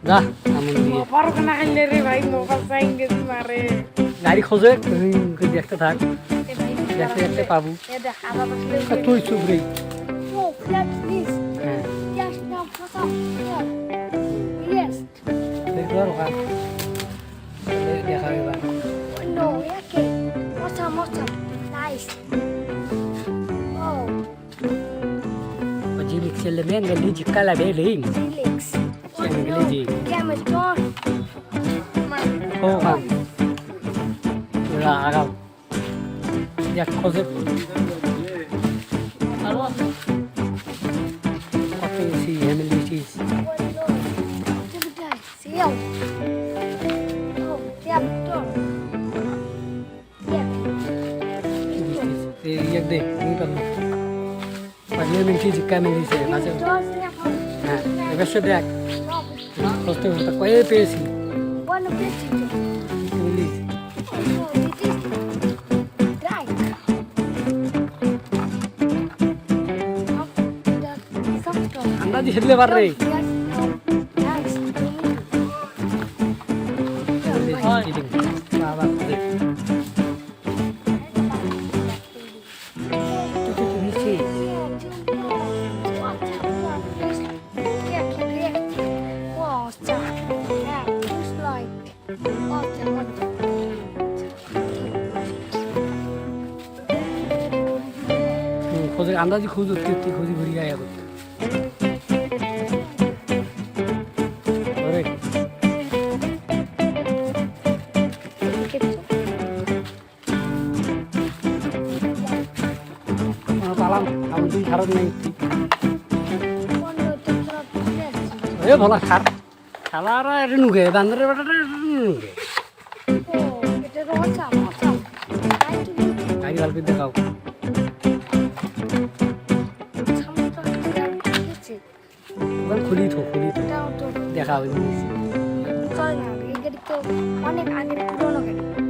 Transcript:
যা আমন দিয়ে পারো না খাইলে রে ভাই মোবাইল চাইঙ্গে মারে গাড়ি খোঁজে তুই দেখতে থাক এ ভাই দেখতে দেখতে পাবো এ দেখ আবার বসলে তুই চুপ রে No, flat please. হ্যাঁ Yes, now pass up. Yes. দেখতে পারো কাজ দেখা এবার No, okay. Awesome. Nice. Oh, Oggi mi c'è le menge lì di cala belli Felix. Sì, inglesi. Game is gone. oh kan ora agao ya খোঁজে আলো কত সি এমএলডি চিজ Oh, no. To the guy. See you. Oh, yeah, door. Yeah. ये देख नहीं करना पहले में चीज क्या मिली से बाजे Door, see you. हां वैसे देख No, खोजते हो तो कोई पैसे one of this. Milli Oh, no, it is. Right. Up, that, some door. अंदाज हिलले बार रे Yes, no. Nice. बाबा देख तो नीचे खोज अंदाजी खोज कितनी खोजी भरी गया अब अरे পালাম আমি তুই খারাপ নেই এ ভালো খার খালারা এটা নুগে বান্দরে বাটাটা নুগে গাড়ি গালপি দেখাও খুলি থো দেখাও অনেক আগের পুরোনো গাড়ি